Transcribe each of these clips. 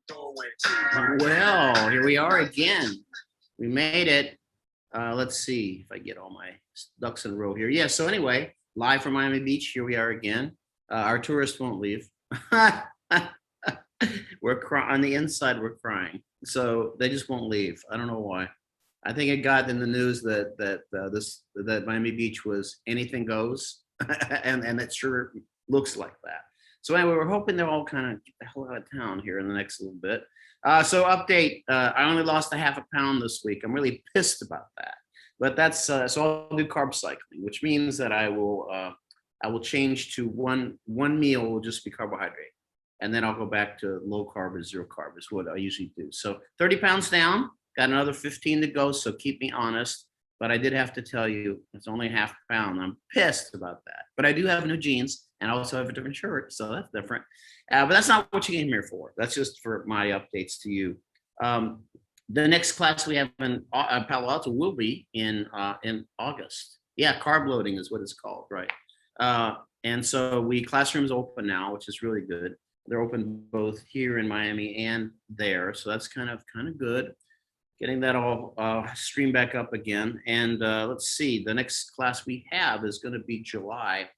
Well, here we are again. We made it. Let's see if I get all my ducks in a row here. Yeah, so anyway, live from Miami Beach, here we are again. Our tourists won't leave. We're on the inside, we're crying. So they just won't leave. I don't know why. I think it got in the news that Miami Beach was anything goes, and it sure looks like that. So anyway, we're hoping they'll all kind of get the hell out of town here in the next little bit. So update, I only lost a half a pound this week. I'm really pissed about that. But that's, so I'll do carb cycling, which means that I will change to one meal will just be carbohydrate. And then I'll go back to low carb or zero carb is what I usually do. So 30 pounds down, got another 15 to go. So keep me honest. But I did have to tell you, it's only half a pound. I'm pissed about that. But I do have new jeans and I also have a different shirt. So that's different. But that's not what you came here for. That's just for my updates to you. The next class we have in Palo Alto will be in August. Yeah, carb loading is what it's called, right? And so classrooms open now, which is really good. They're open both here in Miami and there. So that's kind of good. Getting that all streamed back up again. And let's see, the next class we have is going to be July.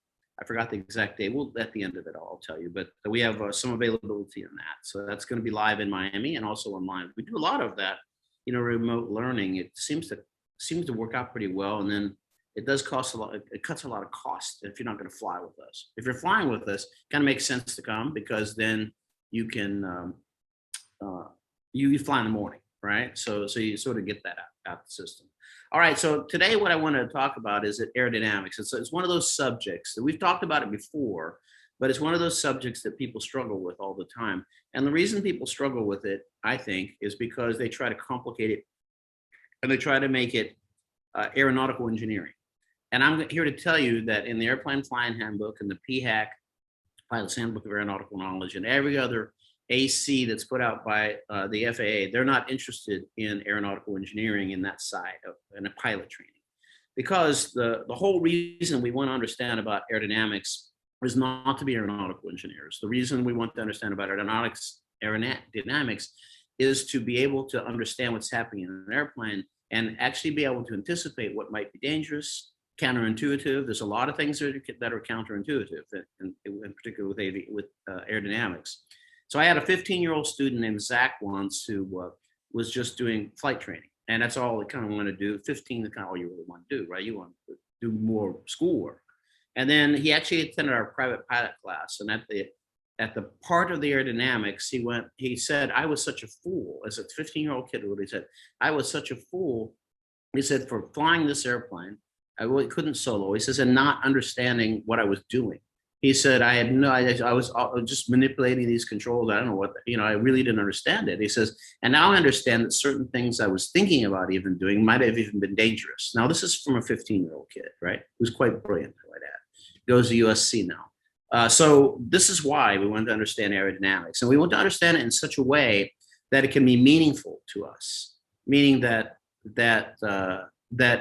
I forgot the exact date. Well, at the end of it, I'll tell you. But we have some availability in that. So that's going to be live in Miami and also online. We do a lot of that, remote learning. It seems to work out pretty well. And then it does cost a lot. It cuts a lot of cost if you're not going to fly with us. If you're flying with us, it kind of makes sense to come because then you can you fly in the morning, right? So you sort of get that out the system. All right. So today, what I want to talk about is aerodynamics. It's one of those subjects that we've talked about it before, but it's one of those subjects that people struggle with all the time. And the reason people struggle with it, I think, is because they try to complicate it and they try to make it aeronautical engineering. And I'm here to tell you that in the Airplane Flying Handbook and the PHAC, Pilot's Handbook of Aeronautical Knowledge, and every other AC that's put out by the FAA, they're not interested in aeronautical engineering in that side of in a pilot training. Because the whole reason we want to understand about aerodynamics is not to be aeronautical engineers. The reason we want to understand about aerodynamics is to be able to understand what's happening in an airplane and actually be able to anticipate what might be dangerous, counterintuitive. There's a lot of things that are counterintuitive, in particular with aerodynamics. So I had a 15-year-old student named Zach once who was just doing flight training, and that's all they kind of want to do. 15 is kind of all you really want to do, right? You want to do more schoolwork. And then he actually attended our private pilot class, and at the part of the aerodynamics, he said, I was such a fool. As a 15-year-old kid, what he said, I was such a fool. He said, for flying this airplane, I really couldn't solo. He says, and not understanding what I was doing. He said, I was just manipulating these controls. I don't know what, I really didn't understand it. He says, and now I understand that certain things I was thinking about even doing might have even been dangerous. Now, this is from a 15-year-old kid, right? Who's quite brilliant, I might add. Goes to USC now. So this is why we want to understand aerodynamics. And we want to understand it in such a way that it can be meaningful to us, meaning that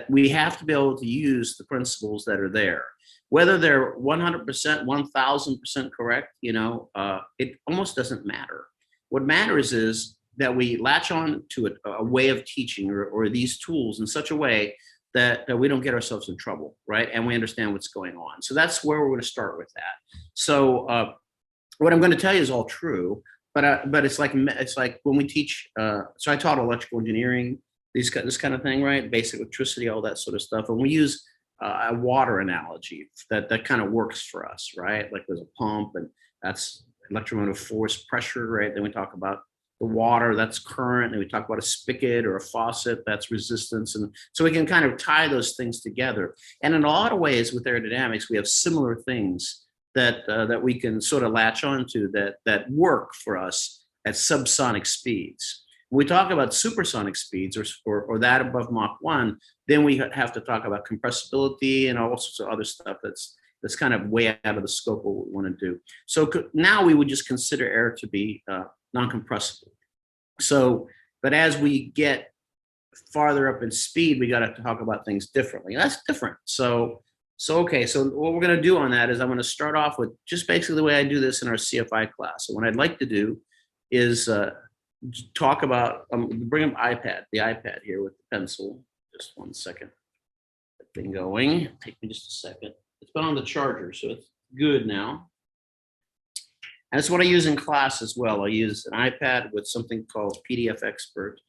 we have to be able to use the principles that are there. Whether they're 100%, 1000% correct, it almost doesn't matter. What matters is that we latch on to a way of teaching or these tools in such a way that we don't get ourselves in trouble, right? And we understand what's going on. So that's where we're going to start with that. So what I'm going to tell you is all true, but it's like when we teach. So I taught electrical engineering, this kind of thing, right? Basic electricity, all that sort of stuff, and we use a water analogy that kind of works for us, right? Like there's a pump and that's electromotive force, pressure, right? Then we talk about the water, that's current. And we talk about a spigot or a faucet, that's resistance. And so we can kind of tie those things together. And in a lot of ways with aerodynamics, we have similar things that we can sort of latch onto that work for us at subsonic speeds. When we talk about supersonic speeds or that above Mach 1, then we have to talk about compressibility and all sorts of other stuff that's kind of way out of the scope of what we want to do. So now we would just consider air to be non-compressible. So, but as we get farther up in speed, we got to talk about things differently. That's different. So okay, so what we're going to do on that is I'm going to start off with just basically the way I do this in our CFI class. So what I'd like to do is talk about, bring up the iPad here with the pencil. Just 1 second. That thing going. Take me just a second. It's been on the charger, so it's good now. And that's what I use in class as well. I use an iPad with something called PDF Expert.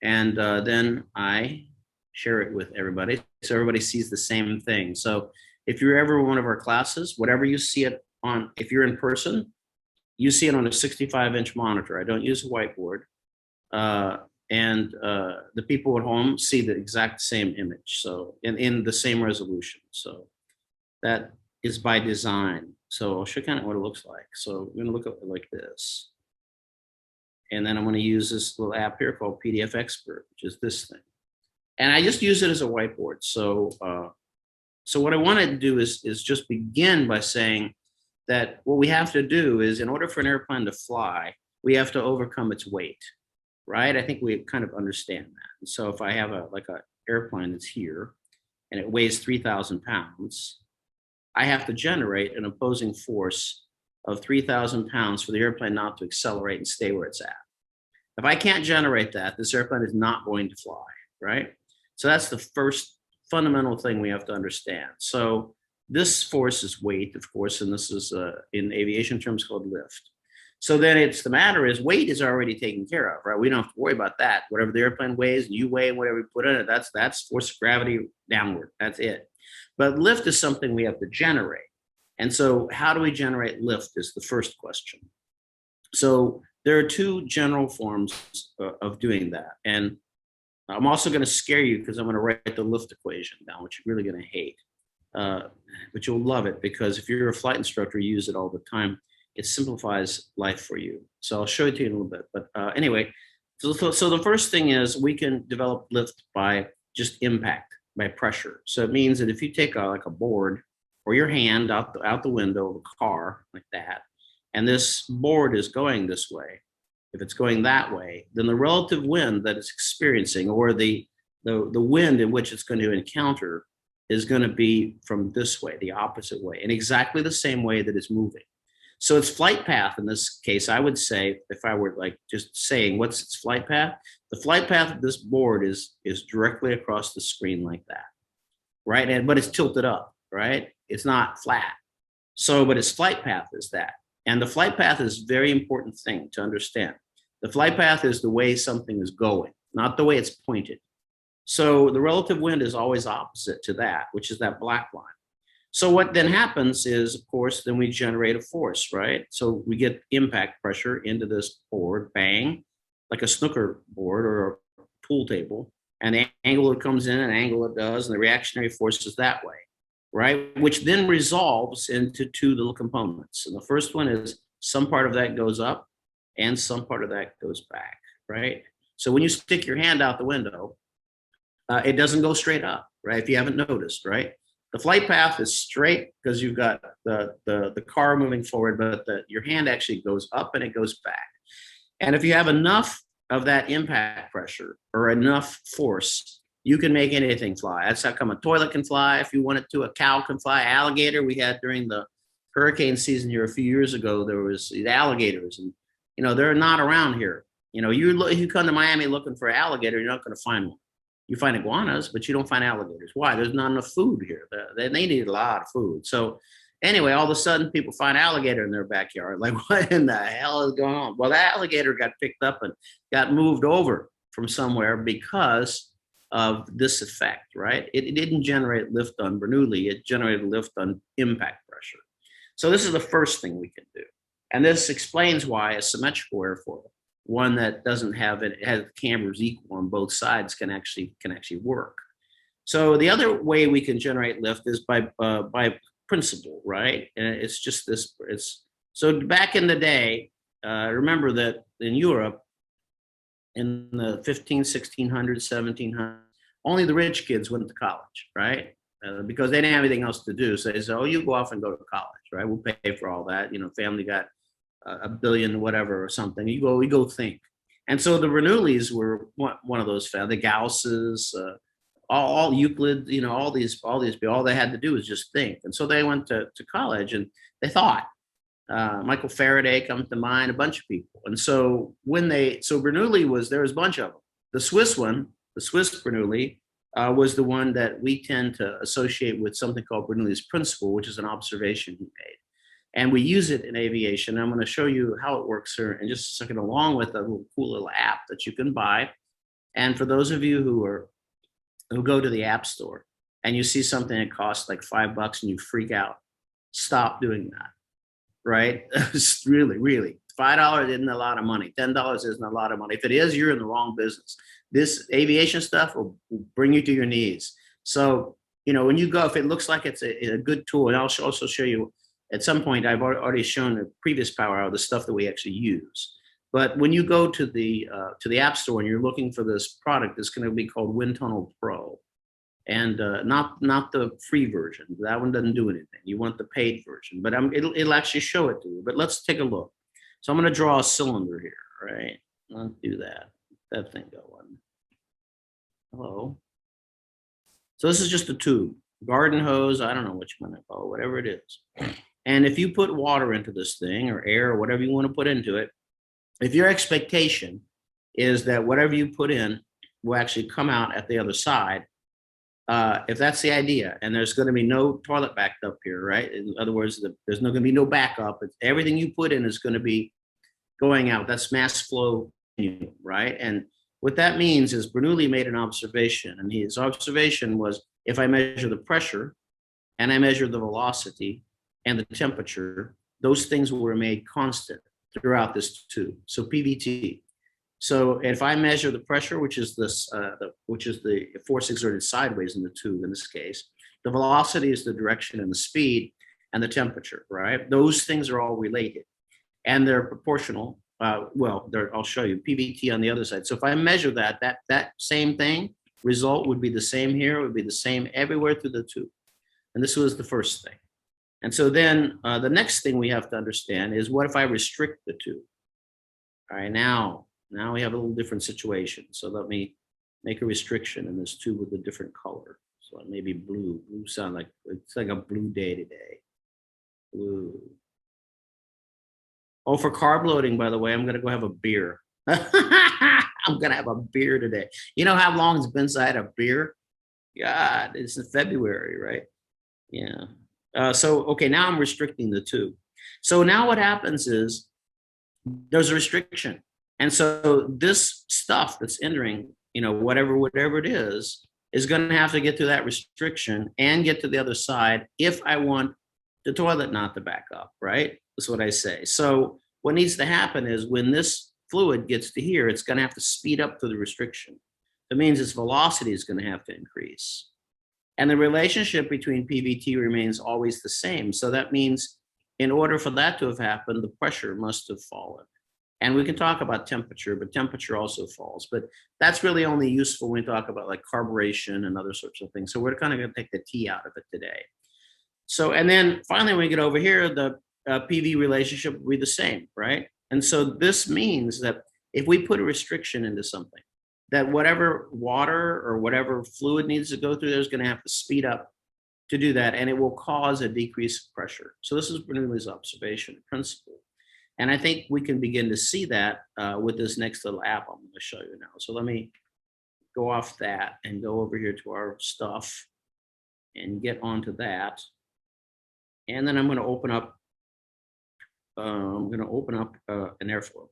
And then I share it with everybody, so everybody sees the same thing. So if you're ever in one of our classes, whatever you see it on, if you're in person, you see it on a 65-inch monitor. I don't use a whiteboard. And the people at home see the exact same image, so in the same resolution. So that is by design. So I'll show you kind of what it looks like. So we're gonna look at it like this. And then I'm gonna use this little app here called PDF Expert, which is this thing. And I just use it as a whiteboard. So so what I wanted to do is just begin by saying that what we have to do is, in order for an airplane to fly, we have to overcome its weight, right? I think we kind of understand that. And so if I have like a airplane that's here and it weighs 3,000 pounds, I have to generate an opposing force of 3,000 pounds for the airplane not to accelerate and stay where it's at. If I can't generate that, this airplane is not going to fly, right? So that's the first fundamental thing we have to understand. So this force is weight, of course, and this is in aviation terms called lift. So then the matter is, weight is already taken care of, right? We don't have to worry about that. Whatever the airplane weighs, and you weigh, whatever you put in it, that's force of gravity downward. That's it. But lift is something we have to generate. And so how do we generate lift is the first question. So there are two general forms of doing that. And I'm also going to scare you because I'm going to write the lift equation down, which you're really going to hate. But you'll love it, because if you're a flight instructor, you use it all the time. It simplifies life for you. So I'll show it to you in a little bit. But anyway, so the first thing is we can develop lift by just impact, by pressure. So it means that if you take like a board or your hand out the window of a car like that, and this board is going this way, if it's going that way, then the relative wind that it's experiencing, or the wind in which it's going to encounter, is going to be from this way, the opposite way, in exactly the same way that it's moving. So its flight path, in this case, I would say, if I were like just saying what's its flight path, the flight path of this board is directly across the screen like that, right? But it's tilted up, right? It's not flat. So, but its flight path is that. And the flight path is a very important thing to understand. The flight path is the way something is going, not the way it's pointed. So the relative wind is always opposite to that, which is that black line. So what then happens is, of course, then we generate a force, right? So we get impact pressure into this board, bang, like a snooker board or a pool table, and the angle it comes in and the angle it does, and the reactionary force is that way, right? Which then resolves into two little components. And the first one is some part of that goes up and some part of that goes back, right? So when you stick your hand out the window, it doesn't go straight up, right? If you haven't noticed, right? The flight path is straight because you've got the car moving forward, but your hand actually goes up and it goes back. And if you have enough of that impact pressure or enough force, you can make anything fly. That's how come a toilet can fly if you want it to, a cow can fly, alligator. We had during the hurricane season here a few years ago, there was these alligators, and they're not around here. You come to Miami looking for an alligator, you're not going to find one. You find iguanas, but you don't find alligators. Why? There's not enough food here. They need a lot of food. So anyway, all of a sudden people find alligator in their backyard. Like, what in the hell is going on? Well, the alligator got picked up and got moved over from somewhere because of this effect, right? It didn't generate lift on Bernoulli. It generated lift on impact pressure. So this is the first thing we can do. And this explains why a symmetrical airfoil, one that doesn't have it has cambers equal on both sides, can actually work. So the other way we can generate lift is by principle, right? And it's just this. So back in the day, remember that in Europe, in the 1600s, 1700s, only the rich kids went to college, right? Because they didn't have anything else to do. So they said, "Oh, you go off and go to college, right? We'll pay for all that. Family got a billion, whatever, or something. We go think." And so the Bernoullis were one of those, the Gausses, all Euclid, all these, all they had to do was just think. And so they went to college and they thought. Michael Faraday comes to mind, a bunch of people. And so so Bernoulli there was a bunch of them. The Swiss one, the Swiss Bernoulli, was the one that we tend to associate with something called Bernoulli's principle, which is an observation he made. And we use it in aviation. I'm going to show you how it works here in just a second, along with a cool little app that you can buy. And for those of you who go to the app store and you see something that costs like $5 and you freak out, stop doing that, right? It's really, $5 isn't a lot of money. $10 isn't a lot of money. If it is, you're in the wrong business. This aviation stuff will bring you to your knees. So, when you go, if it looks like it's a good tool, and I'll also show you at some point, I've already shown the previous power hour, the stuff that we actually use. But when you go to the App Store and you're looking for this product, it's going to be called Wind Tunnel Pro, and not the free version. That one doesn't do anything. You want the paid version, but it'll actually show it to you. But let's take a look. So I'm going to draw a cylinder here, right? Let's do that. That thing going. Hello. So this is just a tube, garden hose. I don't know which one I call it, whatever it is. And if you put water into this thing, or air, or whatever you want to put into it, if your expectation is that whatever you put in will actually come out at the other side, if that's the idea, and there's going to be no toilet backed up here, right? In other words, there's not going to be no backup. Everything you put in is going to be going out. That's mass flow, right? And what that means is Bernoulli made an observation, and his observation was, if I measure the pressure and I measure the velocity and the temperature, those things were made constant throughout this tube. So PVT. So if I measure the pressure, which is the force exerted sideways in the tube in this case, the velocity is the direction and the speed, and the temperature, right? Those things are all related, and they're proportional. I'll show you PVT on the other side. So if I measure that same thing, result would be the same here. It would be the same everywhere through the tube. And this was the first thing. And so then the next thing we have to understand is, what if I restrict the tube? All right, now we have a little different situation. So let me make a restriction in this tube with a different color. So maybe blue. Blue sound like, it's like a blue day today. Blue. Oh, for carb loading, by the way, I'm going to go have a beer. I'm going to have a beer today. You know how long it's been since I had a beer? God, it's in February, right? Yeah. Okay, now I'm restricting the tube. So now what happens is there's a restriction. And so this stuff that's entering, whatever it is going to have to get to that restriction and get to the other side if I want the toilet not to back up, right? That's what I say. So what needs to happen is, when this fluid gets to here, it's going to have to speed up to the restriction. That means its velocity is going to have to increase. And the relationship between PVT remains always the same. So that means, in order for that to have happened, the pressure must have fallen. And we can talk about temperature, but temperature also falls. But that's really only useful when we talk about like carburation and other sorts of things. So we're kind of going to take the T out of it today. So, and then finally, when we get over here, the PV relationship will be the same, right? And so this means that if we put a restriction into something, that whatever water or whatever fluid needs to go through there is going to have to speed up to do that, and it will cause a decrease of pressure. So this is Bernoulli's observation principle. And I think we can begin to see that with this next little app I'm going to show you now. So let me go off that and go over here to our stuff and get onto that. And then I'm going to open up an airflow.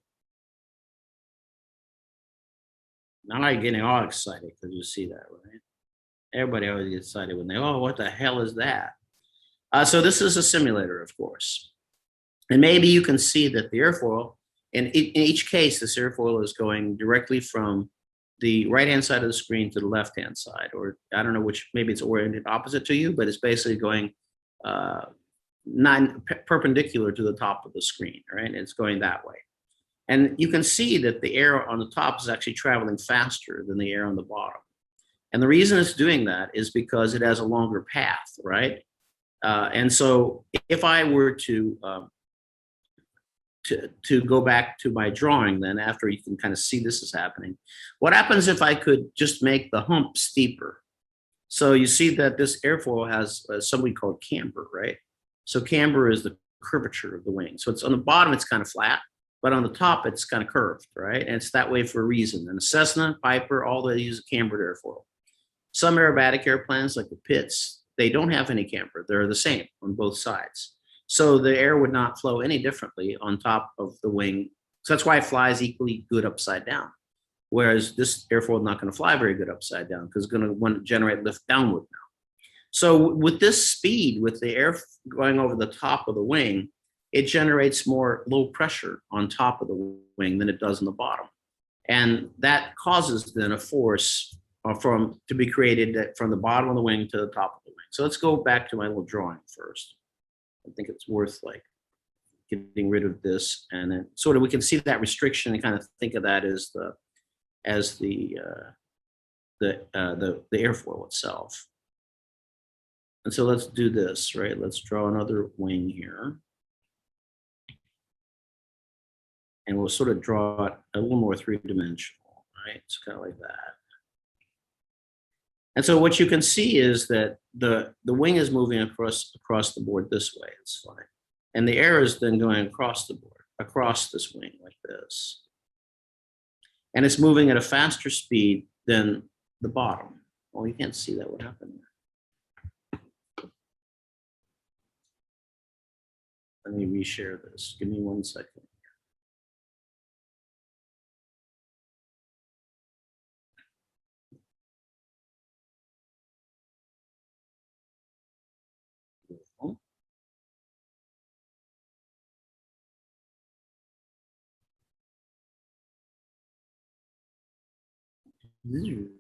Now I'm getting all excited because you see that, right? Everybody always gets excited when what the hell is that? So this is a simulator, of course. And maybe you can see that the airfoil, in each case, this airfoil is going directly from the right-hand side of the screen to the left-hand side, or I don't know which, maybe it's oriented opposite to you, but it's basically going perpendicular to the top of the screen, right? It's going that way. And you can see that the air on the top is actually traveling faster than the air on the bottom. And the reason it's doing that is because it has a longer path, right? And so if I were to go back to my drawing, then after you can kind of see this is happening, what happens if I could just make the hump steeper? So you see that this airfoil has something called camber, right? So camber is the curvature of the wing. So it's on the bottom, it's kind of flat, but on the top, it's kind of curved, right? And it's that way for a reason. And the Cessna, Piper, all they use a cambered airfoil. Some aerobatic airplanes, like the Pitts, they don't have any camber. They're the same on both sides. So the air would not flow any differently on top of the wing. So that's why it flies equally good upside down. Whereas this airfoil is not going to fly very good upside down because it's going to want to generate lift downward now. So with this speed, with the air going over the top of the wing, it generates more low pressure on top of the wing than it does in the bottom. And that causes then a force to be created from the bottom of the wing to the top of the wing. So let's go back to my little drawing first. I think it's worth like getting rid of this, and then sort of we can see that restriction and kind of think of that as the airfoil itself. And so let's do this, right? Let's draw another wing here. And we'll sort of draw it a little more three-dimensional, right? It's kind of like that. And so what you can see is that the wing is moving across the board this way. It's fine. And the air is then going across the board, across this wing like this. And it's moving at a faster speed than the bottom. Well, you can't see that. What happened there? Let me reshare this. Give me 1 second.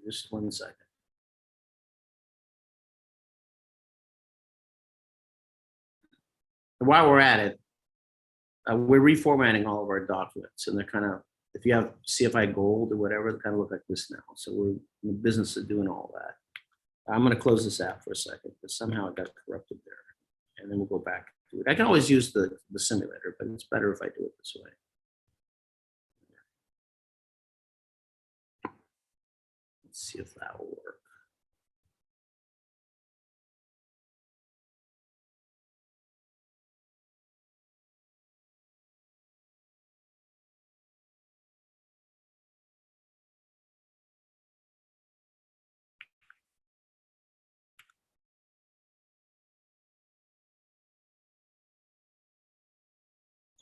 Just 1 second. And while we're at it, we're reformatting all of our documents, and they're kind of, if you have CFI Gold or whatever, they kind of look like this now. So we're in the business of doing all that. I'm going to close this app for a second because somehow it got corrupted there, and then we'll go back to it. I can always use the simulator, but it's better if I do it this way. Let's see if that will work.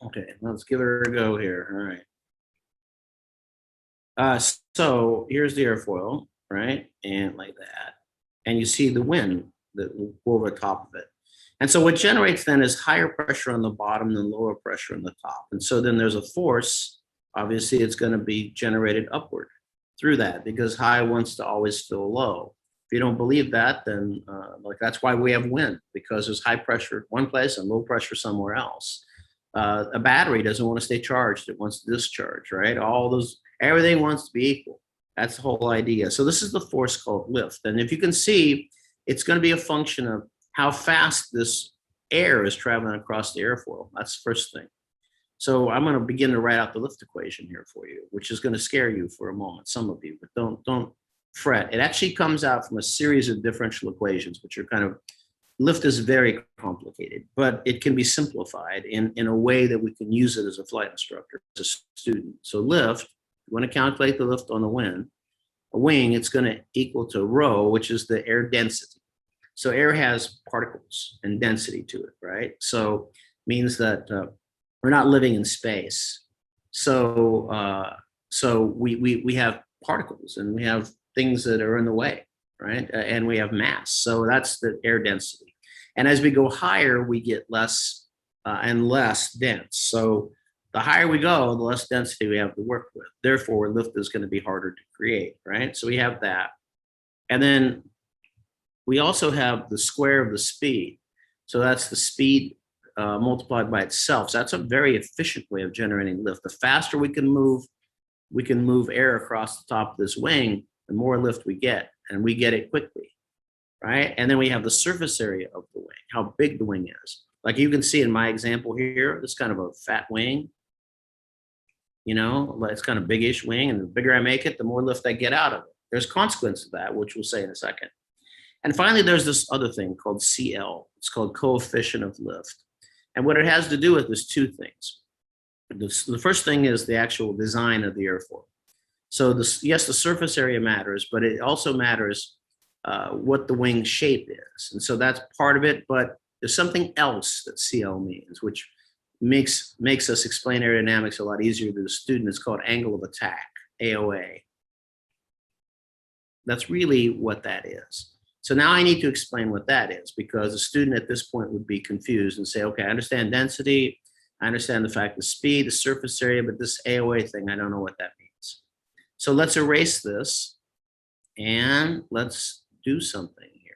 Okay, let's give her a go here. All right. So here's the airfoil, right? And like that. And you see the wind that will go over the top of it. And so what generates then is higher pressure on the bottom than lower pressure on the top. And so then there's a force, obviously it's going to be generated upward through that because high wants to always feel low. If you don't believe that, then like that's why we have wind, because there's high pressure one place and low pressure somewhere else. A battery doesn't want to stay charged. It wants to discharge, right? Everything wants to be equal. That's the whole idea. So this is the force called lift. And if you can see, it's going to be a function of how fast this air is traveling across the airfoil. That's the first thing. So I'm going to begin to write out the lift equation here for you, which is going to scare you for a moment, some of you, but don't fret. It actually comes out from a series of differential equations, which are kind of, lift is very complicated, but it can be simplified in a way that we can use it as a flight instructor, as a student. So lift, you want to calculate the lift on a wing, it's going to equal to rho, which is the air density. So air has particles and density to it, right? So means that we're not living in space. So we have particles and we have things that are in the way, right? And we have mass. So that's the air density. And as we go higher, we get less and less dense. So the higher we go, the less density we have to work with. Therefore, lift is going to be harder to create, right? So we have that. And then we also have the square of the speed. So that's the speed multiplied by itself. So that's a very efficient way of generating lift. The faster we can move air across the top of this wing, the more lift we get, and we get it quickly, right? And then we have the surface area of the wing, how big the wing is. Like you can see in my example here, this kind of a fat wing, you know, it's kind of biggish wing, and the bigger I make it, the more lift I get out of it. There's consequence of that, which we'll say in a second. And finally, there's this other thing called CL. It's called coefficient of lift. And what it has to do with is two things. The first thing is the actual design of the airfoil. So yes, the surface area matters, but it also matters what the wing shape is. And so that's part of it, but there's something else that CL means, which makes us explain aerodynamics a lot easier to the student. It's called angle of attack, AOA. That's really what that is. So now I need to explain what that is, because a student at this point would be confused and say, okay, I understand density, I understand the fact of speed, the surface area, but this AOA thing, I don't know what that means. So let's erase this and let's do something here.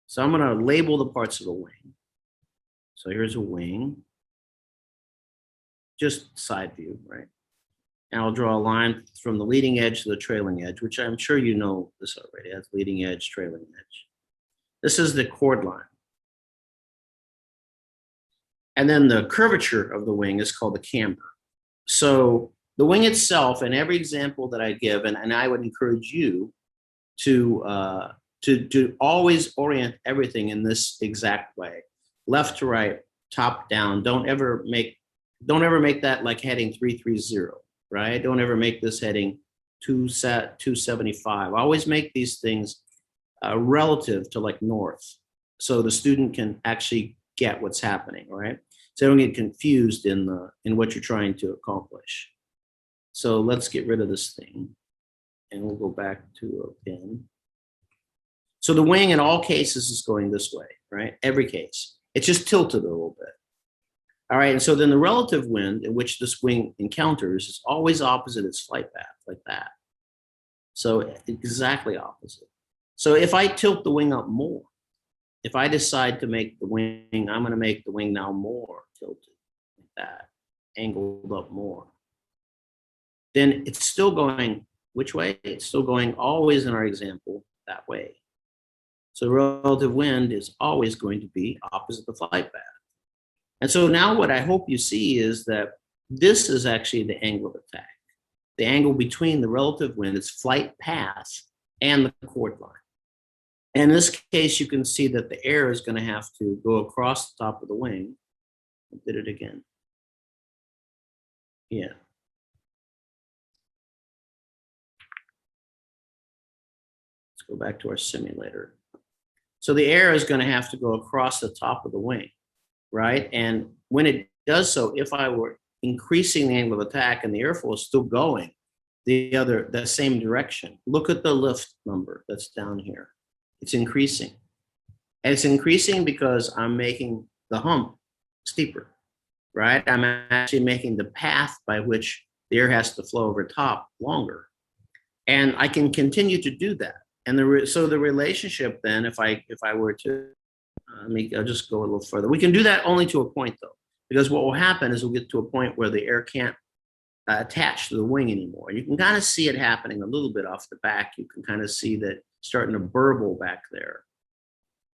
So I'm going to label the parts of the wing. So here's a wing, just side view, right? And I'll draw a line from the leading edge to the trailing edge, which I'm sure you know this already. That's leading edge, trailing edge. This is the chord line. And then the curvature of the wing is called the camber. So the wing itself, in every example that I give, and I would encourage you to always orient everything in this exact way. Left to right, top down. Don't ever make that like heading 330, right? Don't ever make this heading 275. Always make these things relative to like north, so the student can actually get what's happening, right? So they don't get confused in what you're trying to accomplish. So let's get rid of this thing, and we'll go back to a pin. So the wing in all cases is going this way, right? Every case. It's just tilted a little bit. All right, and so then the relative wind in which this wing encounters is always opposite its flight path, like that. So exactly opposite. So if I tilt the wing up more, if I decide to make the wing, I'm going to make the wing now more tilted, like that, angled up more. Then it's still going which way? It's still going always in our example that way. So relative wind is always going to be opposite the flight path. And so now what I hope you see is that this is actually the angle of attack. The angle between the relative wind, its flight path, and the chord line. And in this case, you can see that the air is going to have to go across the top of the wing. I did it again. Yeah. Let's go back to our simulator. So the air is going to have to go across the top of the wing, right? And when it does so, if I were increasing the angle of attack and the airfoil is still going the same direction, look at the lift number that's down here. It's increasing. And it's increasing because I'm making the hump steeper, right? I'm actually making the path by which the air has to flow over top longer. And I can continue to do that. And so the relationship then, if I were to, I'll just go a little further. We can do that only to a point though, because what will happen is we'll get to a point where the air can't attach to the wing anymore. You can kind of see it happening a little bit off the back. You can kind of see that starting to burble back there.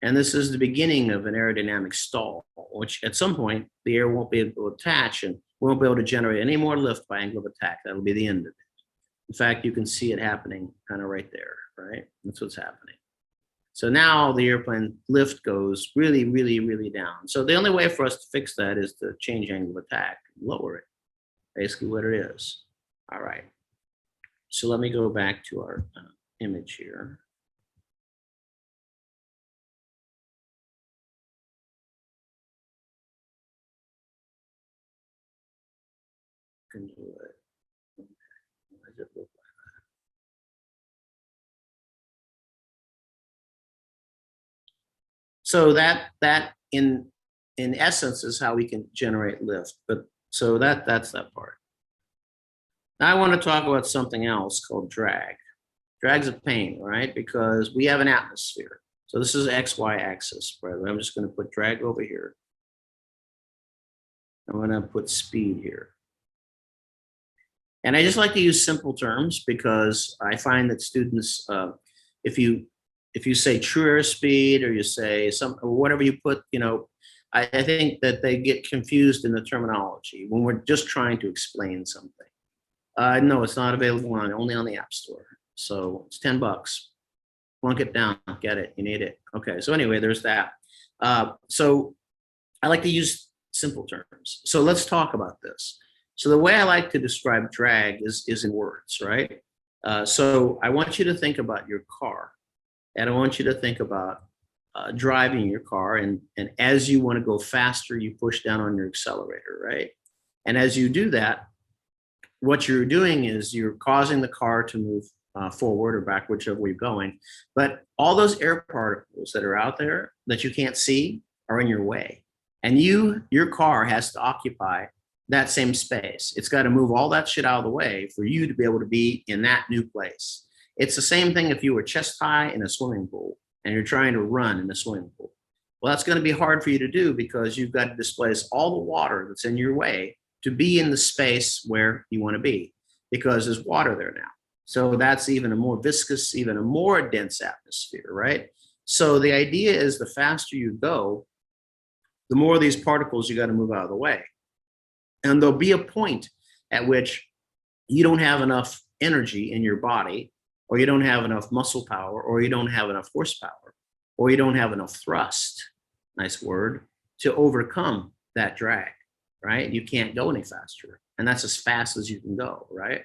And this is the beginning of an aerodynamic stall, which at some point the air won't be able to attach and we won't be able to generate any more lift by angle of attack. That'll be the end of it. In fact, you can see it happening kind of right there, right? That's what's happening. So now the airplane lift goes really, really, really down. So the only way for us to fix that is to change angle of attack, lower it, basically what it is. All right. So let me go back to our image here. Can do it. Why does it look like that? So that in essence is how we can generate lift. But so that's that part. Now I want to talk about something else called drag. Drag's a pain, right? Because we have an atmosphere. So this is XY axis, by the way. I'm just going to put drag over here. I'm going to put speed here. And I just like to use simple terms because I find that students, if you say true airspeed or you say or whatever you put, I think that they get confused in the terminology when we're just trying to explain something. No, it's not available only on the App Store. So it's $10. Plunk it down, get it, you need it. Okay, so anyway, there's that. So I like to use simple terms. So let's talk about this. So the way I like to describe drag is in words, right? So I want you to think about your car, and I want you to think about driving your car, and as you want to go faster, you push down on your accelerator, right? And as you do that, what you're doing is you're causing the car to move forward or back, whichever way you're going. But all those air particles that are out there that you can't see are in your way. And your car has to occupy that same space. It's got to move all that shit out of the way for you to be able to be in that new place. It's the same thing if you were chest high in a swimming pool and you're trying to run in a swimming pool. Well, that's going to be hard for you to do because you've got to displace all the water that's in your way to be in the space where you want to be, because there's water there now. So that's even a more viscous, even a more dense atmosphere, right? So the idea is the faster you go, the more of these particles you got to move out of the way. And there'll be a point at which you don't have enough energy in your body, or you don't have enough muscle power, or you don't have enough horsepower, or you don't have enough thrust, nice word, to overcome that drag, right? You can't go any faster. And that's as fast as you can go, right?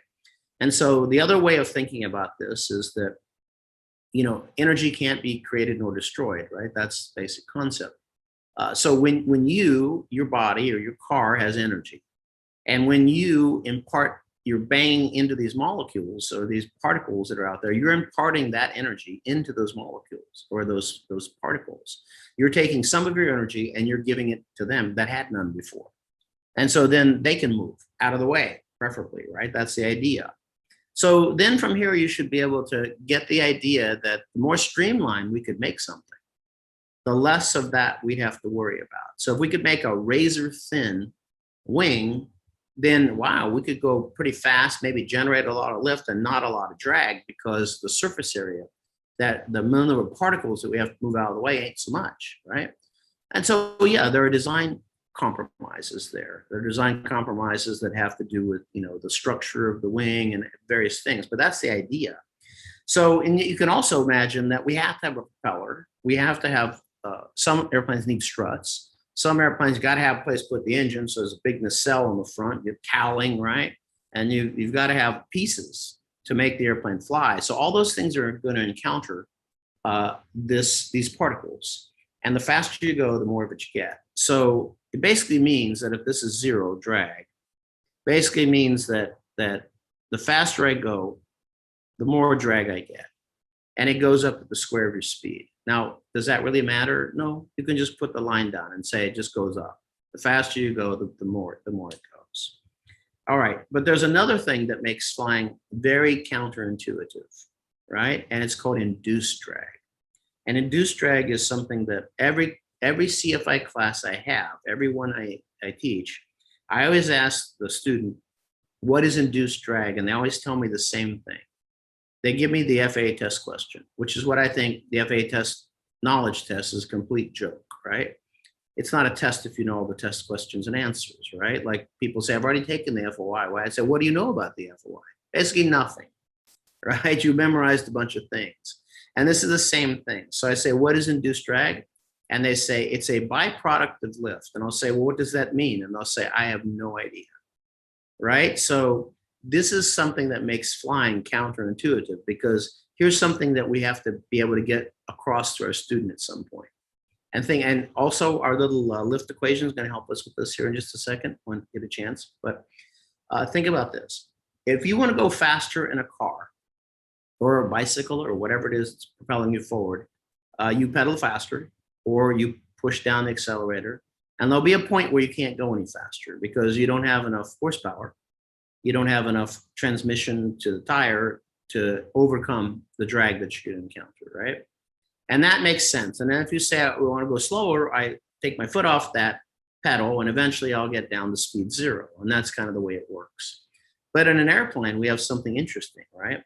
And so the other way of thinking about this is that, energy can't be created nor destroyed, right? That's the basic concept. So when your body or your car has energy, and when you impart, you're banging into these molecules or these particles that are out there, you're imparting that energy into those molecules or those particles. You're taking some of your energy and you're giving it to them that had none before. And so then they can move out of the way, preferably, right? That's the idea. So then from here, you should be able to get the idea that the more streamlined we could make something, the less of that we'd have to worry about. So if we could make a razor thin wing, then wow, we could go pretty fast, maybe generate a lot of lift and not a lot of drag, because the surface area, that the number of particles that we have to move out of the way ain't so much, right? And so, yeah, there are design compromises there. There are design compromises that have to do with, the structure of the wing and various things, but that's the idea. So, and you can also imagine that we have to have a propeller. We have to have, some airplanes need struts. Some airplanes got to have a place to put the engine. So there's a big nacelle on the front, you're cowling, right? And you've got to have pieces to make the airplane fly. So all those things are going to encounter these particles. And the faster you go, the more of it you get. So it basically means that if this is zero drag, basically means that the faster I go, the more drag I get. And it goes up at the square of your speed. Now, does that really matter? No, you can just put the line down and say it just goes up. The faster you go, the more it goes. All right, but there's another thing that makes flying very counterintuitive, right? And it's called induced drag. And induced drag is something that every CFI class I have, every one I teach, I always ask the student, what is induced drag? And they always tell me the same thing. They give me the FAA test question, which is what I think the FAA test knowledge test is a complete joke, right? It's not a test if you know all the test questions and answers, right? Like people say, I've already taken the FOI. Why? I say, what do you know about the FOI? Basically nothing, right? You memorized a bunch of things. And this is the same thing. So I say, what is induced drag? And they say, it's a byproduct of lift. And I'll say, well, what does that mean? And they'll say, I have no idea, right? So this is something that makes flying counterintuitive, because here's something that we have to be able to get across to our student at some point. And also our little lift equation is going to help us with this here in just a second when you get a chance. But think about this. If you want to go faster in a car or a bicycle or whatever it is that's propelling you forward, you pedal faster or you push down the accelerator, and there'll be a point where you can't go any faster because you don't have enough horsepower. You don't have enough transmission to the tire to overcome the drag that you could encounter, right? And that makes sense. And then if you say, we want to go slower, I take my foot off that pedal and eventually I'll get down to speed zero. And that's kind of the way it works. But in an airplane, we have something interesting, right?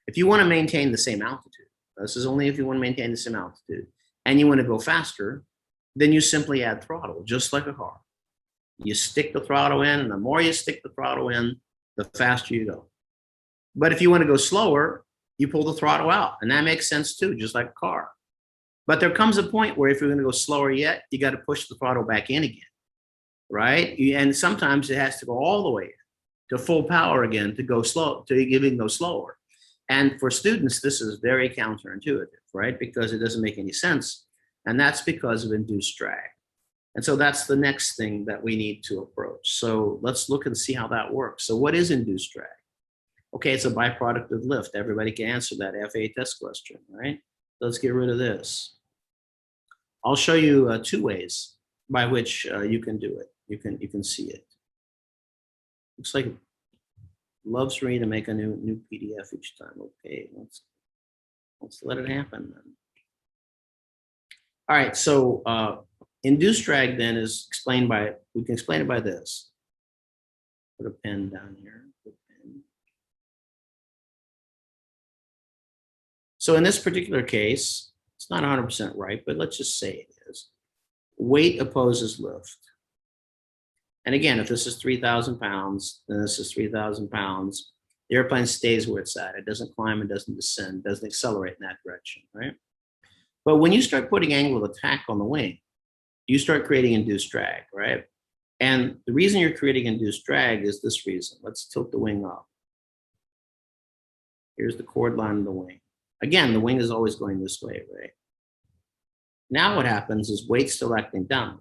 If you want to maintain the same altitude, this is only if you want to maintain the same altitude, and you want to go faster, then you simply add throttle, just like a car. You stick the throttle in, and the more you stick the throttle in, the faster you go. But if you want to go slower, you pull the throttle out, and that makes sense too, just like a car. But there comes a point where if you're going to go slower yet, you got to push the throttle back in again, right? And sometimes it has to go all the way to full power again to go slow, to even go slower. And for students, this is very counterintuitive, right? Because it doesn't make any sense. And that's because of induced drag. And so that's the next thing that we need to approach. So let's look and see how that works. So what is induced drag? Okay, it's a byproduct of lift. Everybody can answer that FAA test question, right? Let's get rid of this. I'll show you 2 ways by which you can do it. You can see it. Looks like it loves for me to make a new PDF each time. Okay, let's let it happen then. All right, so induced drag then is explained by, we can explain it by this. Put a pen down here. So in this particular case, it's not 100% right, but let's just say it is. Weight opposes lift. And again, if this is 3,000 pounds, then this is 3,000 pounds. The airplane stays where it's at. It doesn't climb, it doesn't descend, doesn't accelerate in that direction, right? But when you start putting angle of attack on the wing, you start creating induced drag, right? And the reason you're creating induced drag is this reason. Let's tilt the wing up. Here's the chord line of the wing. Again, the wing is always going this way, right? Now what happens is weight's still acting down,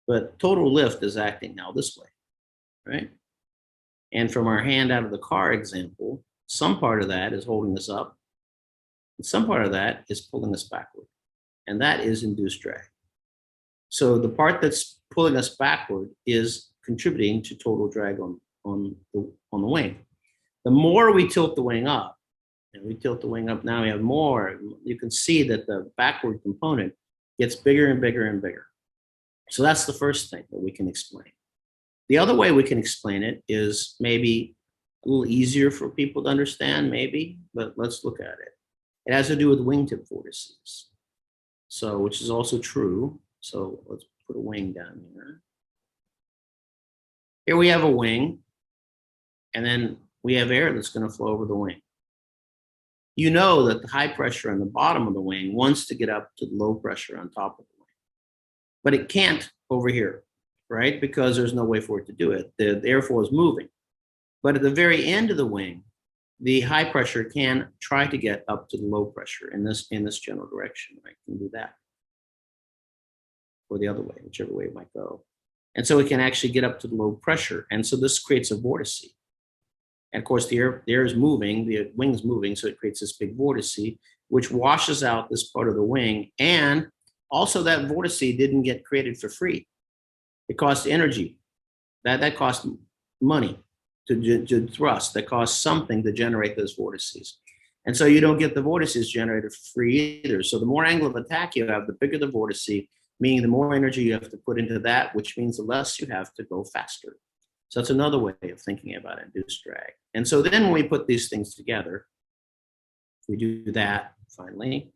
but total lift is acting now this way, right? And from our hand out of the car example, some part of that is holding us up, and some part of that is pulling us backward, and that is induced drag. So the part that's pulling us backward is contributing to total drag on the wing. The more we tilt the wing up, and we tilt the wing up, now we have more, you can see that the backward component gets bigger and bigger and bigger. So that's the first thing that we can explain. The other way we can explain it is maybe a little easier for people to understand, maybe, but let's look at it. It has to do with wingtip vortices, so which is also true. So let's put a wing down here. Here we have a wing, and then we have air that's going to flow over the wing. You know that the high pressure on the bottom of the wing wants to get up to the low pressure on top of the wing, but it can't over here, right? Because there's no way for it to do it. The airflow is moving. But at the very end of the wing, the high pressure can try to get up to the low pressure in this general direction, right? Can do that. Or the other way, whichever way it might go. And so it can actually get up to the low pressure. And so this creates a vortice. And of course, the air is moving, the wing is moving, so it creates this big vortice, which washes out this part of the wing. And also that vortice didn't get created for free. It costs energy. That costs money to thrust. That costs something to generate those vortices. And so you don't get the vortices generated for free either. So the more angle of attack you have, the bigger the vortice, meaning the more energy you have to put into that, which means the less you have to go faster. So that's another way of thinking about induced drag. And so then when we put these things together, we do that finally.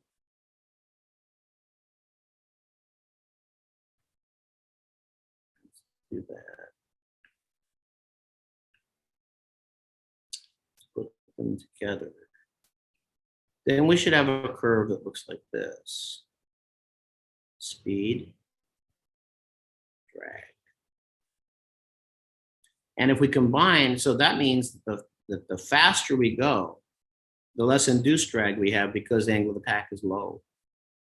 Let's do that. Let's put them together. Then we should have a curve that looks like this. Speed, drag. And if we combine, so that means that the faster we go, the less induced drag we have because the angle of attack is low,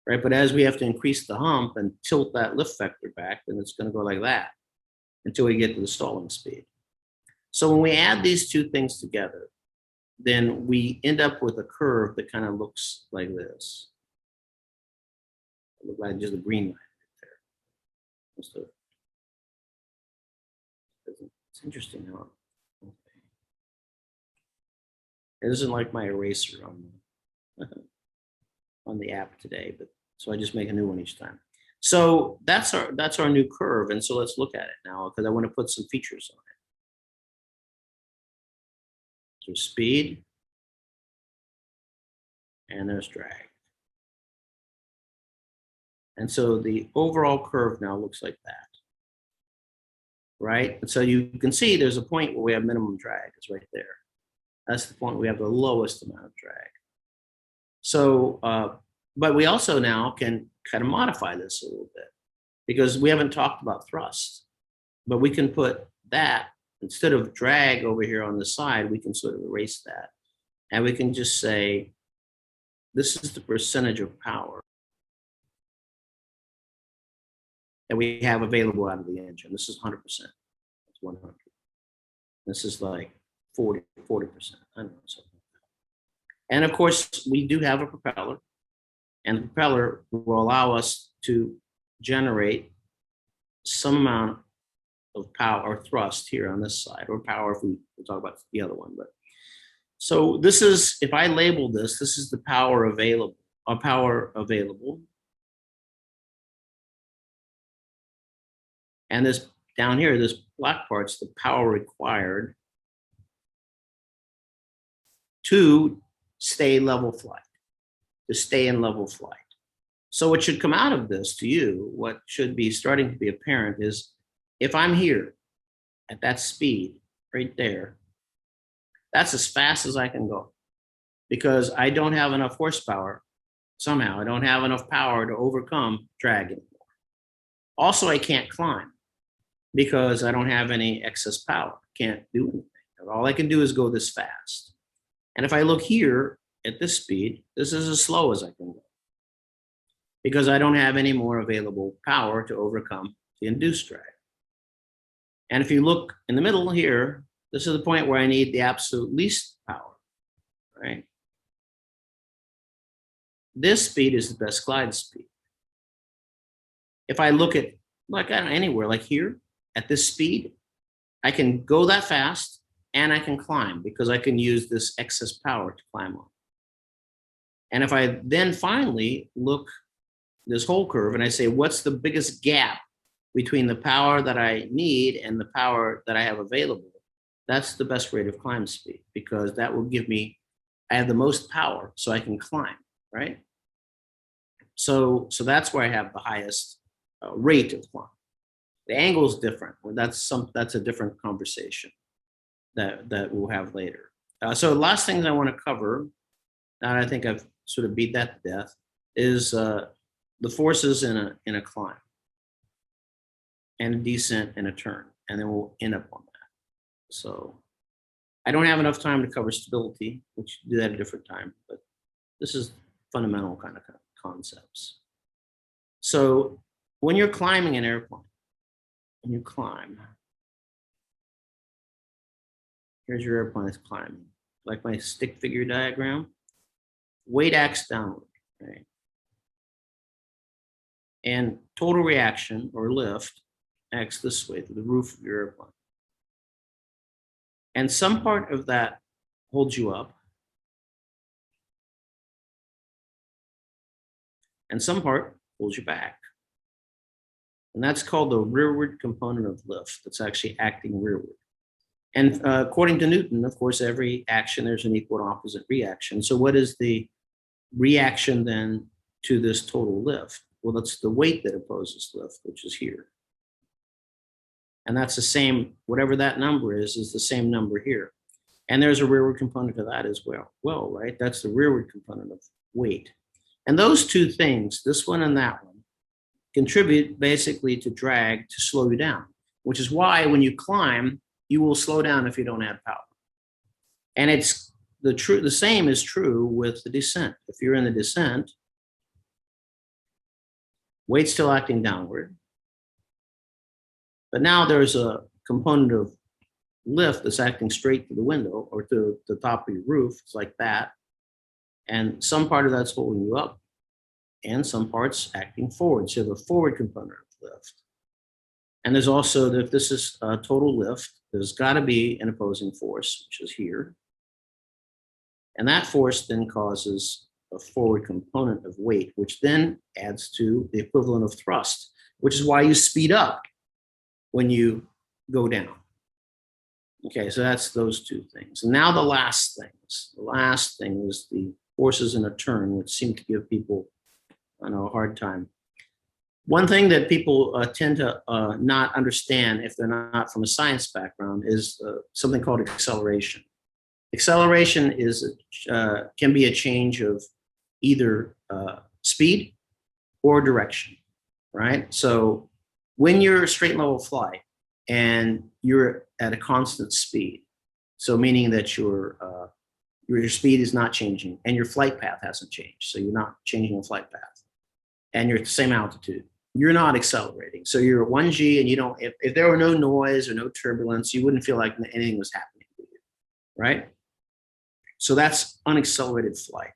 right? But as we have to increase the hump and tilt that lift vector back, then it's going to go like that until we get to the stalling speed. So when we add these two things together, then we end up with a curve that kind of looks like this. It looks like just a green line right there. So it's interesting how it isn't like my eraser on the app today, but so I just make a new one each time. So that's our new curve, and so let's look at it now because I want to put some features on it. So speed, and there's drag. And so the overall curve now looks like that. Right? And so you can see there's a point where we have minimum drag, it's right there. That's the point where we have the lowest amount of drag. So But we also now can kind of modify this a little bit because we haven't talked about thrust, but we can put that instead of drag over here on the side, we can sort of erase that. And we can just say, this is the percentage of power that we have available out of the engine. This is 100%. That's 100. This is like 40%. I don't know, something like that. And of course, we do have a propeller, and the propeller will allow us to generate some amount of power or thrust here on this side, or power if we'll talk about the other one. But so this is, if I label this, this is the power available, and this down here, this black part's the power required to stay level flight, to stay in level flight. So what should come out of this to you, what should be starting to be apparent is, if I'm here at that speed right there, that's as fast as I can go because I don't have enough horsepower. Somehow I don't have enough power to overcome drag anymore. Also, I can't climb because I don't have any excess power. Can't do anything. All I can do is go this fast. And if I look here at this speed, this is as slow as I can go because I don't have any more available power to overcome the induced drag. And if you look in the middle here, this is the point where I need the absolute least power, right? This speed is the best glide speed. If I look at, like, I don't know, anywhere, like here, at this speed, I can go that fast and I can climb because I can use this excess power to climb on. And if I then finally look this whole curve and I say, what's the biggest gap between the power that I need and the power that I have available, that's the best rate of climb speed because that will give me, I have the most power so I can climb, right? So that's where I have the highest rate of climb. The angle is different. That's a different conversation that we'll have later. So the last things I want to cover, and I think I've sort of beat that to death, is the forces in a climb and a descent and a turn, and then we'll end up on that. So I don't have enough time to cover stability, which do that at a different time, but this is fundamental kind of concepts. So when you're climbing an airplane, when you climb, here's your airplane that's climbing. Like my stick figure diagram, weight acts downward, right? And total reaction or lift acts this way through the roof of your airplane. And some part of that holds you up, and some part pulls you back. And that's called the rearward component of lift that's actually acting rearward. And according to Newton, of course, every action, there's an equal and opposite reaction. So what is the reaction then to this total lift? Well, that's the weight that opposes lift, which is here. And that's the same, whatever that number is the same number here. And there's a rearward component to that as well, right? That's the rearward component of weight. And those two things, this one and that one, contribute basically to drag to slow you down, which is why when you climb, you will slow down if you don't add power. And it's the same is true with the descent. If you're in the descent, weight's still acting downward, but now there's a component of lift that's acting straight to the window or to the top of your roof. It's like that. And some part of that's holding you up and some parts acting forward. So the forward component of lift. And there's also, if this is a total lift, there's got to be an opposing force, which is here. And that force then causes a forward component of weight, which then adds to the equivalent of thrust, which is why you speed up when you go down. Okay, so that's those two things. And now the last things. The last thing is the forces in a turn, which seem to give people, I know, a hard time. One thing that people tend to not understand if they're not from a science background is something called acceleration. Acceleration is can be a change of either speed or direction, right? So when you're a straight level flight and you're at a constant speed, so meaning that your speed is not changing and your flight path hasn't changed, so you're not changing the flight path, and you're at the same altitude, you're not accelerating. So you're at 1G and you don't, if there were no noise or no turbulence, you wouldn't feel like anything was happening to you, right? So that's unaccelerated flight.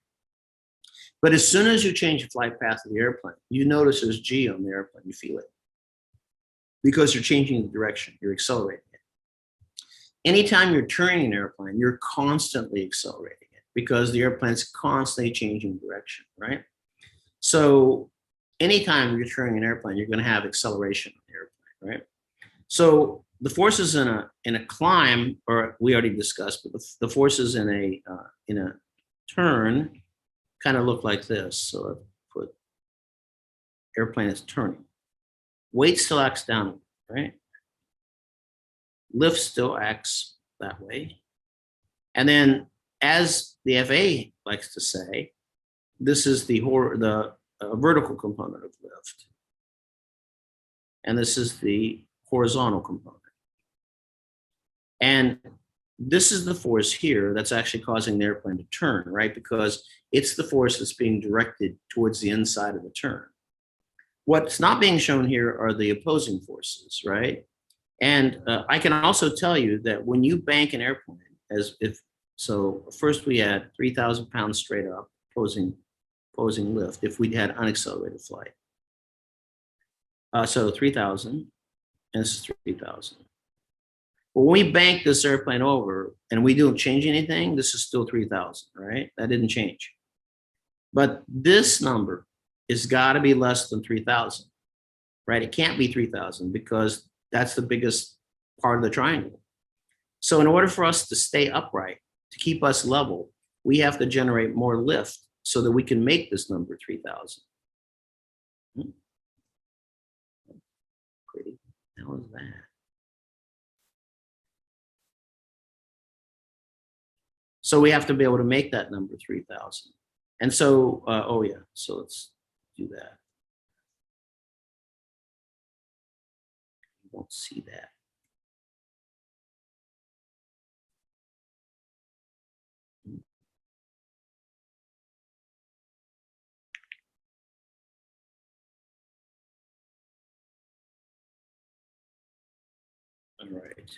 But as soon as you change the flight path of the airplane, you notice there's G on the airplane, you feel it. Because you're changing the direction, you're accelerating it. Anytime you're turning an airplane, you're constantly accelerating it because the airplane's constantly changing direction, right? So anytime you're turning an airplane, you're going to have acceleration on the airplane, right? So the forces in a climb, or we already discussed, but the forces in a turn kind of look like this. So I put airplane is turning. Weight still acts downward, right? Lift still acts that way. And then, as the FAA likes to say, this is the vertical component of lift. And this is the horizontal component. And this is the force here that's actually causing the airplane to turn, right? Because it's the force that's being directed towards the inside of the turn. What's not being shown here are the opposing forces, right? And I can also tell you that when you bank an airplane, so first we had 3,000 pounds straight up, opposing lift, if we had unaccelerated flight. So 3,000, and this is 3,000. But when we bank this airplane over and we don't change anything, this is still 3,000, right? That didn't change. But this number has got to be less than 3,000, right? It can't be 3,000 because that's the biggest part of the triangle. So in order for us to stay upright, to keep us level, we have to generate more lift so that we can make this number 3,000. Pretty. How is that? So we have to be able to make that number 3,000. And so, oh yeah, so let's do that. You won't see that. All right.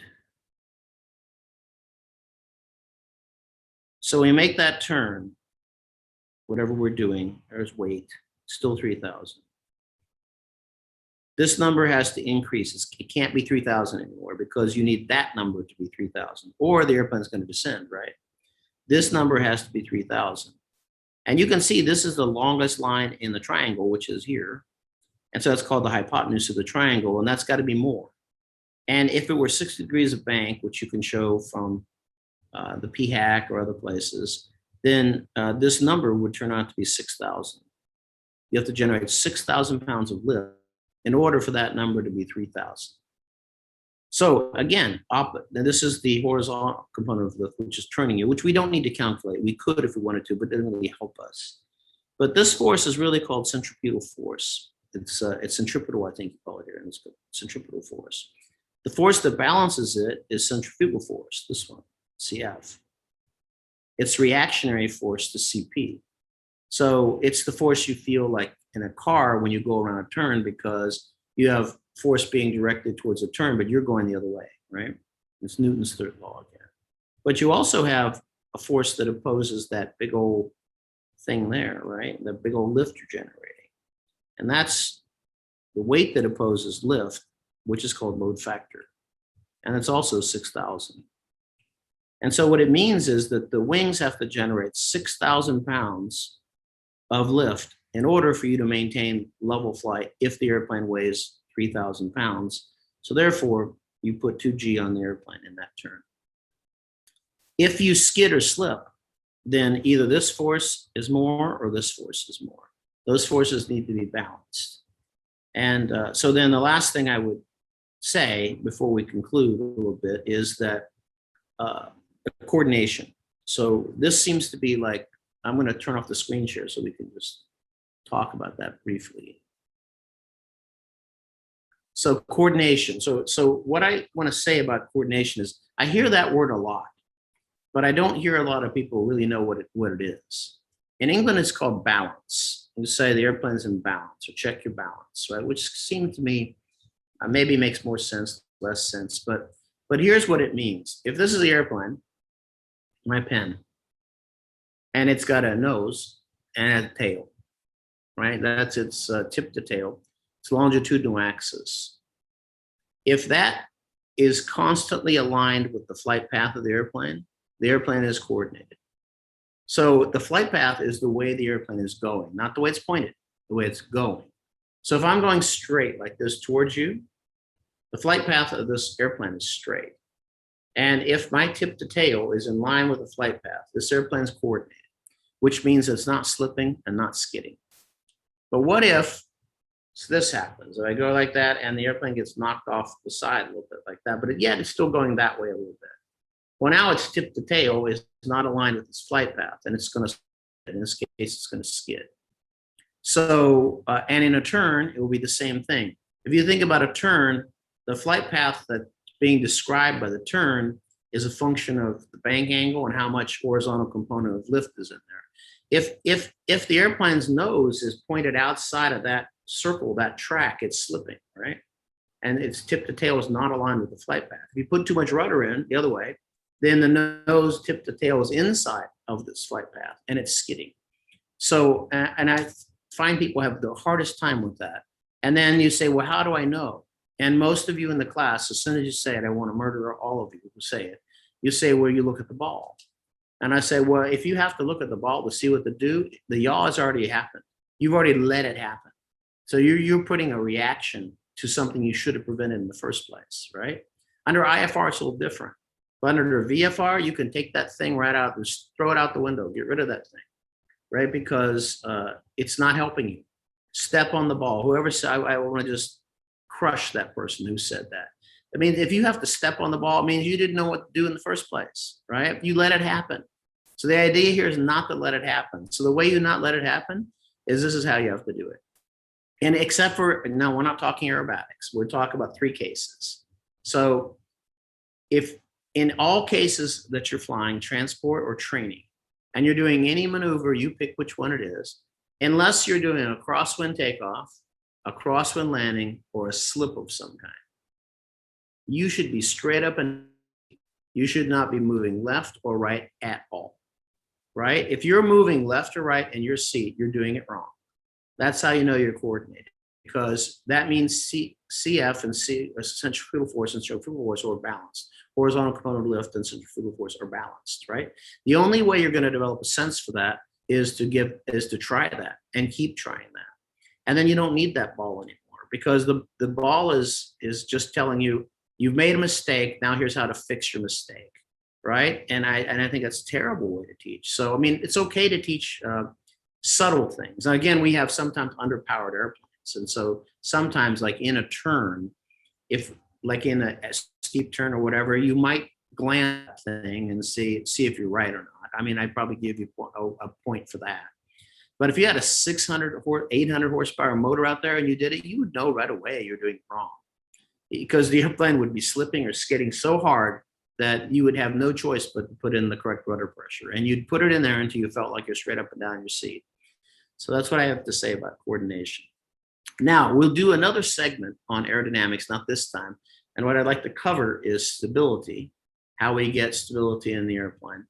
So we make that turn, whatever we're doing, there's weight, still 3,000. This number has to increase. It can't be 3,000 anymore because you need that number to be 3,000 or the airplane's going to descend, right? This number has to be 3,000. And you can see this is the longest line in the triangle, which is here. And so that's called the hypotenuse of the triangle, and that's got to be more. And if it were 60 degrees of bank, which you can show from the PHAC or other places, then this number would turn out to be 6,000. You have to generate 6,000 pounds of lift in order for that number to be 3,000. So again, this is the horizontal component of lift, which is turning you, which we don't need to calculate. We could if we wanted to, but it doesn't really help us. But this force is really called centripetal force. It's centripetal, I think you call it here, and it's centripetal force. The force that balances it is centrifugal force, this one, CF. It's reactionary force to CP. So it's the force you feel like in a car when you go around a turn because you have force being directed towards a turn, but you're going the other way, right? It's Newton's third law again. But you also have a force that opposes that big old thing there, right? The big old lift you're generating. And that's the weight that opposes lift, which is called load factor. And it's also 6,000. And so what it means is that the wings have to generate 6,000 pounds of lift in order for you to maintain level flight if the airplane weighs 3,000 pounds. So therefore, you put 2G on the airplane in that turn. If you skid or slip, then either this force is more or this force is more. Those forces need to be balanced. And so then the last thing I would say before we conclude a little bit is that coordination. So this seems to be like, I'm going to turn off the screen share so we can just talk about that briefly. So coordination. So what I want to say about coordination is I hear that word a lot, but I don't hear a lot of people really know what it is. In England, it's called balance. You say the airplane's in balance or check your balance, right? Which seemed to me maybe makes more sense, less sense, but here's what it means. If this is the airplane, my pen, and it's got a nose and a tail, right? That's its tip to tail. It's longitudinal axis. If that is constantly aligned with the flight path of the airplane is coordinated. So the flight path is the way the airplane is going, not the way it's pointed, the way it's going. So if I'm going straight like this towards you, the flight path of this airplane is straight. And if my tip to tail is in line with the flight path, this airplane is coordinated, which means it's not slipping and not skidding. But what if this happens? If I go like that and the airplane gets knocked off the side a little bit like that, but yet it's still going that way a little bit. Well, now its tip to tail is not aligned with its flight path, and it's going to, in this case, it's going to skid. So, and in a turn, it will be the same thing. If you think about a turn, the flight path that's being described by the turn is a function of the bank angle and how much horizontal component of lift is in there. If the airplane's nose is pointed outside of that circle, that track, it's slipping, right? And its tip to tail is not aligned with the flight path. If you put too much rudder in the other way, then the nose tip to tail is inside of this flight path and it's skidding. So, and I find people have the hardest time with that. And then you say, well, how do I know? And most of you in the class, as soon as you say it, I want to murder all of you who say it. You say, well, you look at the ball. And I say, well, if you have to look at the ball to see what to do, the yaw has already happened. You've already let it happen. So you're putting a reaction to something you should have prevented in the first place, right? Under IFR, it's a little different. But under VFR, you can take that thing right out, just throw it out the window, get rid of that thing, right? Because it's not helping you. Step on the ball. Whoever said, I want to just crush that person who said that. I mean, if you have to step on the ball, it means you didn't know what to do in the first place, right? You let it happen. So the idea here is not to let it happen. So the way you not let it happen is this is how you have to do it. And except for, no, we're not talking aerobatics. We're talking about 3 cases. So if in all cases that you're flying, transport or training, and you're doing any maneuver, you pick which one it is, unless you're doing a crosswind takeoff, a crosswind landing, or a slip of some kind, you should be straight up and you should not be moving left or right at all, right? If you're moving left or right in your seat, you're doing it wrong. That's how you know you're coordinated, because that means CF and centrifugal force and centrifugal force are balanced. Horizontal component of lift and centrifugal force are balanced, right? The only way you're going to develop a sense for that is to try that and keep trying that. And then you don't need that ball anymore, because the ball is just telling you, you've made a mistake. Now here's how to fix your mistake, right? And I think that's a terrible way to teach. So, I mean, it's okay to teach subtle things. Now, again, we have sometimes underpowered airplanes. And so sometimes, like in a turn, if like in a steep turn or whatever, you might glance at the thing and see if you're right or not. I mean, I'd probably give you a point for that. But if you had a 600 or 800 horsepower motor out there and you did it, you would know right away you're doing it wrong, because the airplane would be slipping or skidding so hard that you would have no choice but to put in the correct rudder pressure. And you'd put it in there until you felt like you're straight up and down your seat. So that's what I have to say about coordination. Now, we'll do another segment on aerodynamics, not this time. And what I'd like to cover is stability, how we get stability in the airplane.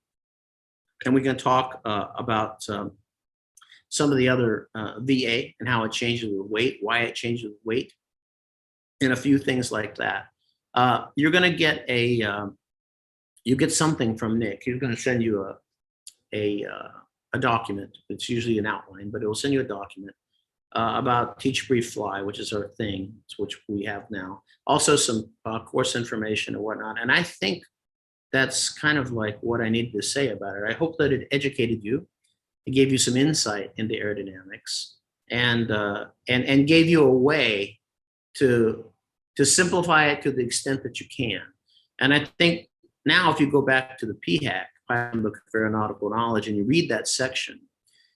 And we're going to talk about some of the other VA and how it changes with weight, why it changes with weight, and a few things like that. You're going to get you get something from Nick. He's going to send you a document. It's usually an outline, but it will send you a document about Teach, Brief, Fly, which is our thing, which we have now. Also some course information and whatnot. And I think that's kind of like what I needed to say about it. I hope that it educated you. It gave you some insight into aerodynamics and gave you a way to simplify it to the extent that you can. And I think now if you go back to the PHAK, Book of Aeronautical Knowledge, and you read that section,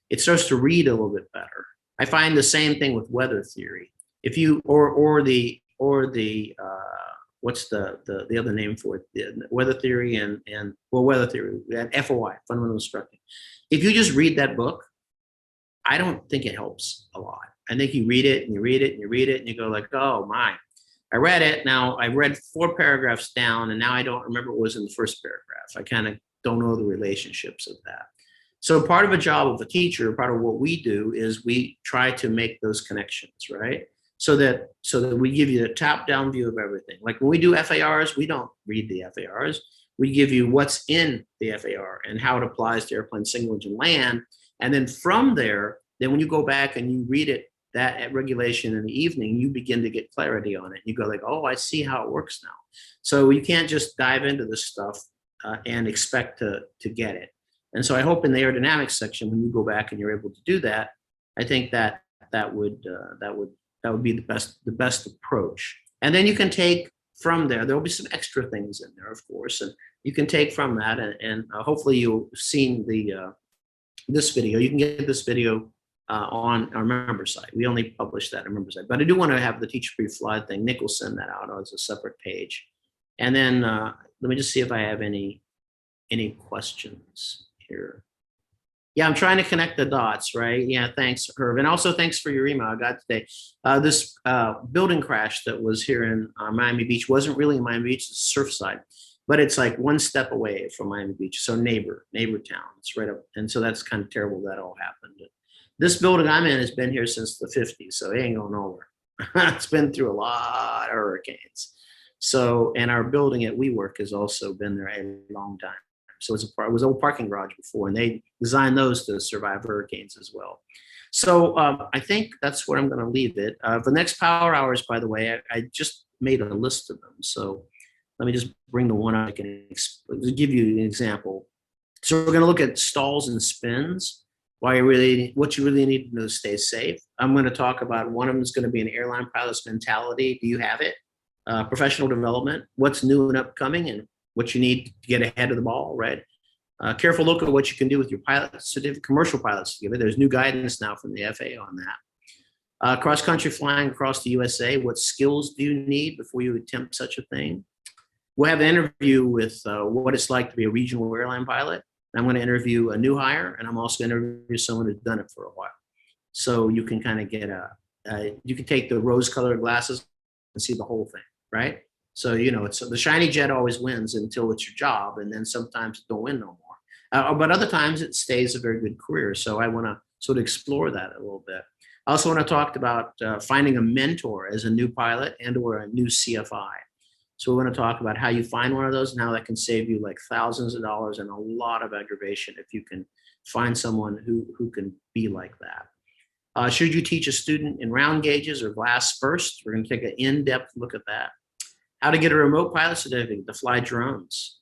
it starts to read a little bit better. I find the same thing with weather theory. If you or the what's the other name for it? The weather theory and well, weather theory and FOI, fundamental instructing. If you just read that book, I don't think it helps a lot. I think you read it and you read it and you read it and you go like, oh my, I read it. Now I read 4 paragraphs down and now I don't remember what was in the first paragraph. I kind of don't know the relationships of that. So part of a job of a teacher, part of what we do is we try to make those connections, right? So that we give you a top-down view of everything. Like when we do FARs, we don't read the FARs. We give you what's in the FAR and how it applies to airplane, single engine, land. And then from there, then when you go back and you read it, that at regulation in the evening, you begin to get clarity on it. You go like, oh, I see how it works now. So you can't just dive into this stuff and expect to get it. And so I hope in the aerodynamics section, when you go back and you're able to do that, I think that would be the best approach. And then you can take from there. There will be some extra things in there, of course, and you can take from that. And hopefully you've seen this video. You can get this video on our member site. We only publish that on our member site, but I do want to have the teacher pre-fly thing. Nick will send that out as a separate page. And then let me just see if I have any questions here. Yeah, I'm trying to connect the dots, right? Yeah, thanks, Herb. And also thanks for your email I got today. This building crash that was here in Miami Beach wasn't really in Miami Beach, it's Surfside, but it's like 1 step away from Miami Beach. So neighbor town, it's right up. And so that's kind of terrible that all happened. This building I'm in has been here since the 50s, so it ain't going nowhere. It's been through a lot of hurricanes. So, and our building at WeWork has also been there a long time. So it was an old parking garage before, and they designed those to survive hurricanes as well. So I think that's where I'm going to leave it. For the next power hours, by the way, I just made a list of them. So let me just bring the one I can give you an example. So we're going to look at stalls and spins. What you really need to know to stay safe. I'm going to talk about one of them is going to be an airline pilot's mentality. Do you have it? Professional development, what's new and upcoming, and what you need to get ahead of the ball, right? Careful look at what you can do with your pilot certificate, commercial pilot certificate. There's new guidance now from the FAA on that. Cross-country flying across the USA, what skills do you need before you attempt such a thing? We'll have an interview with what it's like to be a regional airline pilot. I'm going to interview a new hire, and I'm also going to interview someone who's done it for a while. So you can kind of get you can take the rose-colored glasses and see the whole thing, right? So, you know, it's the shiny jet always wins until it's your job, and then sometimes it don't win no more. But other times it stays a very good career. So I want to sort of explore that a little bit. I also want to talk about finding a mentor as a new pilot and or a new CFI. So we want to talk about how you find one of those and how that can save you like thousands of dollars and a lot of aggravation if you can find someone who can be like that. Should you teach a student in round gauges or glass first? We're going to take an in-depth look at that. How to get a remote pilot certificate to fly drones.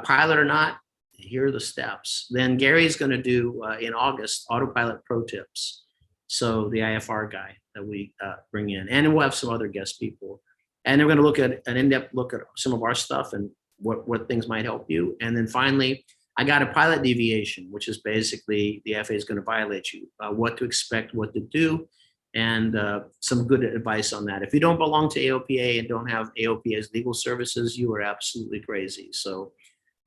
Pilot or not, here are the steps. Then Gary's going to do in August autopilot pro tips. So the IFR guy that we bring in, and we'll have some other guest people. And then we're going to look at an in-depth look at some of our stuff and what things might help you. And then finally, I got a pilot deviation, which is basically the FAA is going to violate you, what to expect, what to do, and some good advice on that. If you don't belong to AOPA and don't have AOPA as legal services, you are absolutely crazy. So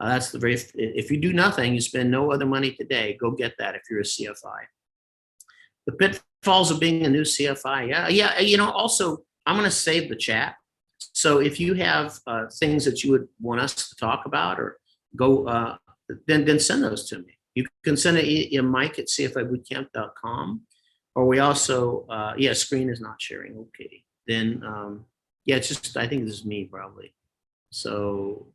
that's if you do nothing, you spend no other money today, go get that if you're a CFI. The pitfalls of being a new CFI. Yeah. You know, also, I'm going to save the chat. So if you have things that you would want us to talk about or go, then send those to me. You can send it Mike at cfibootcamp.com. Or we also, screen is not sharing. Okay. Then, it's just, I think this is me probably. So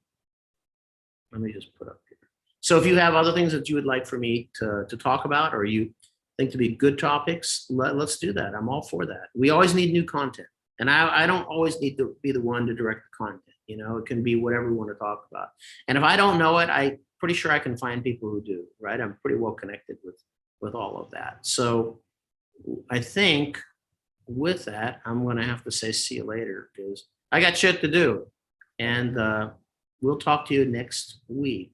let me just put up here. So if you have other things that you would like for me to talk about, or you think to be good topics, let's do that. I'm all for that. We always need new content. And I don't always need to be the one to direct the content. You know, it can be whatever we want to talk about. And if I don't know it, I'm pretty sure I can find people who do, right? I'm pretty well connected with all of that. So I think with that, I'm going to have to say see you later because I got shit to do. And we'll talk to you next week.